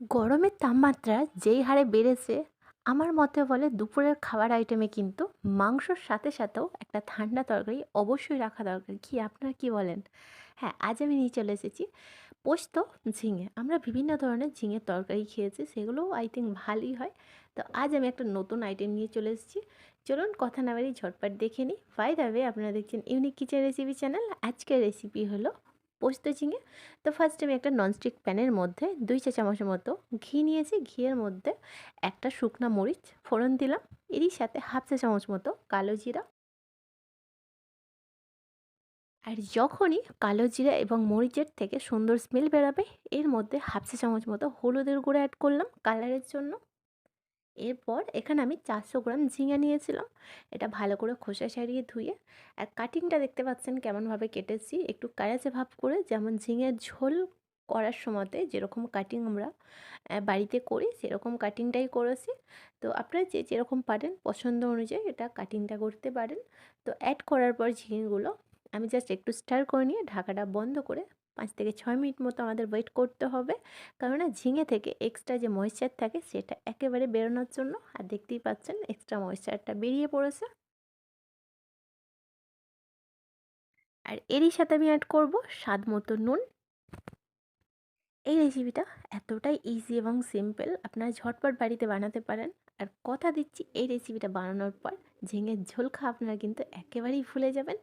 গরমের তাপমাত্রা যেই হারে বেড়েছে, আমার মতে বলে দুপুরের খাবার আইটেমে কিন্তু মাংসর সাথে সাথেও একটা ঠান্ডা তরকারি অবশ্যই রাখা দরকার। কি আপনারা কি বলেন? হ্যাঁ, আজ আমি নিয়ে চলে এসেছি পোস্ত ঝিঙে। আমরা বিভিন্ন ধরনের ঝিঙের তরকারি খেয়েছি, সেগুলোও আই থিঙ্ক ভালোই হয়। তো আজ আমি একটা নতুন আইটেম নিয়ে চলে এসেছি। চলুন কথা না বাড়িয়ে ঝটপট দেখে নিই। বাই দ্য ওয়ে, আপনারা দেখছেন ইউনিক কিচেন রেসিপি চ্যানেল। আজকের রেসিপি হলো পোস্ত ঝিঙে। তো ফার্স্ট আমি একটা ননস্টিক প্যানের মধ্যে 2 চা চামচের মতো ঘি নিয়েছি। ঘিয়ের মধ্যে একটা শুকনা মরিচ ফোড়ন দিলাম। এরই সাথে হাফ চা চামচ মতো কালো জিরা। আর যখনই কালো জিরা এবং মরিচের থেকে সুন্দর স্মেল বেরাবে, এর মধ্যে হাফ চা চামচ মতো হলুদের গুঁড়ো অ্যাড করলাম কালারের জন্য। এরপর এখানে আমি 400 গ্রাম ঝিঙে নিয়েছিলাম। এটা ভালো করে খোসা ছাড়িয়ে ধুয়ে, আর কাটিংটা দেখতে পাচ্ছেন কেমনভাবে কেটেছি, একটু কারাচে ভাব করে, যেমন ঝিঙের ঝোল করার সময়তে যেরকম কাটিং আমরা বাড়িতে করি সেরকম কাটিংটাই করেছি। তো আপনারা যে যেরকম পারেন পছন্দ অনুযায়ী এটা কাটিংটা করতে পারেন। তো অ্যাড করার পর ঝিঙেগুলো আমি জাস্ট একটু স্টার করে নিয়ে ঢাকাটা বন্ধ করে 5 থেকে 6 মিনিট মতো আমাদের ওয়েট করতে হবে। কেননা ঝিঙে থেকে এক্সট্রা যে ময়েশ্চার থাকে সেটা একেবারে বেরোনোর জন্য। আর দেখতেই পাচ্ছেন এক্সট্রা ময়েশ্চারটা বেরিয়ে পড়েছে। আর এরই সাথে আমি অ্যাড করব স্বাদ মতো নুন। এই রেসিপিটা এতটাই ইজি এবং সিম্পল, আপনারা ঝটপট বাড়িতে বানাতে পারেন। আর কথা দিচ্ছি, এই রেসিপিটা বানানোর পর ঝিঙের ঝোল খাওয়া আপনারা কিন্তু একেবারেই ভুলে যাবেন।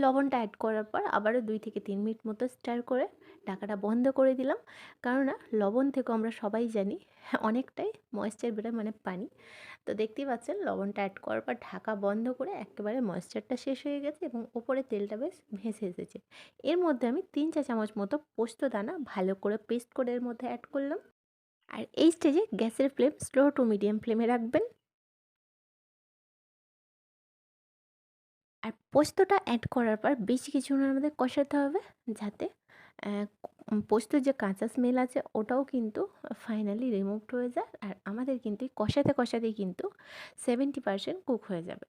লবণটা অ্যাড করার পর আবারও 2 থেকে 3 মিনিট মতো স্টার করে ঢাকাটা বন্ধ করে দিলাম। কেননা লবণ থেকেও আমরা সবাই জানি অনেকটাই ময়েশ্চার বেরোয়, মানে পানি। তো দেখতেই পাচ্ছেন লবণটা অ্যাড করার পর ঢাকা বন্ধ করে একেবারে ময়েশ্চারটা শেষ হয়ে গেছে এবং ওপরে তেলটা বেশ ভেসে এসেছে। এর মধ্যে আমি 3 চা চামচ মতো পোস্ত দানা ভালো করে পেস্ট করে এর মধ্যে অ্যাড করলাম। আর এই স্টেজে গ্যাসের ফ্লেম স্লো টু মিডিয়াম ফ্লেমে রাখবেন। আর পোস্তটা অ্যাড করার পর বেশ কিছুক্ষণ আমাদের কষাতে হবে, যাতে পোস্তর যে কাঁচা স্মেল আছে ওটাও কিন্তু ফাইনালি রিমুভড হয়ে যায়। আর আমাদের কিন্তু এই কষাতে কষাতেই কিন্তু 70% কুক হয়ে যাবে।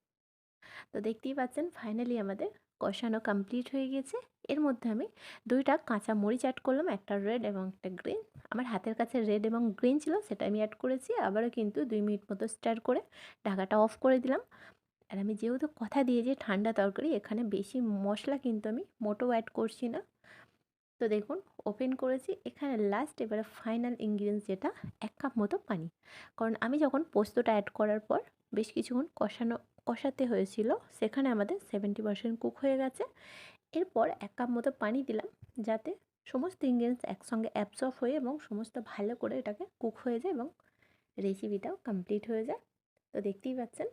তো দেখতেই পাচ্ছেন ফাইনালি আমাদের কষানো কমপ্লিট হয়ে গেছে। এর মধ্যে আমি 2টা কাঁচা মরিচ অ্যাড করলাম, একটা রেড এবং একটা গ্রিন। আমার হাতের কাছে রেড এবং গ্রিন ছিল, সেটা আমি অ্যাড করেছি। আবারও কিন্তু 2 মিনিট মতো স্টার করে ঢাকাটা অফ করে দিলাম। আর আমি যেহেতু কথা দিয়েছি ঠান্ডা তরকারি, এখানে বেশি মশলা কিন্তু আমি মোটেও অ্যাড করছি না। তো দেখুন ওপেন করেছি। এখানে লাস্ট এবারে ফাইনাল ইনগ্রিডিয়েন্টস যেটা 1 কাপ মতো পানি। কারণ আমি যখন পোস্তটা অ্যাড করার পর বেশ কিছুক্ষণ কষাতে হয়েছিল, সেখানে আমাদের 70% কুক হয়ে গেছে। এরপর 1 কাপ মতো পানি দিলাম, যাতে সমস্ত ইনগ্রিডিয়েন্টস একসঙ্গে অ্যাবসর্ব হয়ে এবং সমস্ত ভালো করে এটাকে কুক হয়ে যায় এবং রেসিপিটাও কমপ্লিট হয়ে যায়। তো দেখতেই পাচ্ছেন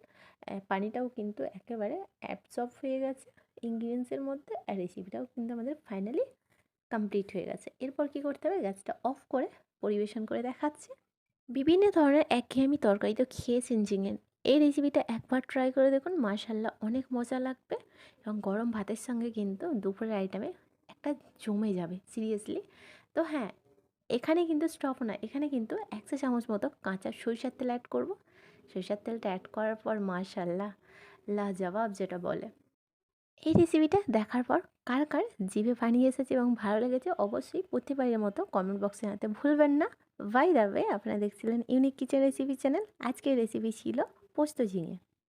পানিটাও কিন্তু একেবারে অ্যাবসর্ব হয়ে গেছে ইনগ্রিডিয়েন্টসের মধ্যে, আর রেসিপিটাও কিন্তু আমাদের ফাইনালি কমপ্লিট হয়ে গেছে। এরপর কী করতে হবে, গ্যাসটা অফ করে পরিবেশন করে দেখাচ্ছি। বিভিন্ন ধরনের একঘেয়েমি তরকারি তো খেয়েছেন ঝিঙের, এই রেসিপিটা একবার ট্রাই করে দেখুন, মাশাল্লাহ অনেক মজা লাগবে। এবং গরম ভাতের সঙ্গে কিন্তু দুপুরের আইটেমে একটা জমে যাবে সিরিয়াসলি। তো হ্যাঁ, এখানে কিন্তু স্টপ না, এখানে কিন্তু 1 চা চামচ মতো কাঁচা সরিষার তেল অ্যাড করব। সরিষার তেলটা অ্যাড করার পর মাশাল্লাহ লাজবাব যেটা বলে। এই রেসিপিটা দেখার পর কার কার জিভে পানি এসেছে এবং ভালো লেগেছে অবশ্যই প্রতিবারের মতো কমেন্ট বক্সে জানাতে ভুলবেন না। বাই দ্য ওয়ে, আপনারা দেখছিলেন ইউনিক কিচেন রেসিপি চ্যানেল। আজকের রেসিপি ছিল পোস্ত ঝিঙে।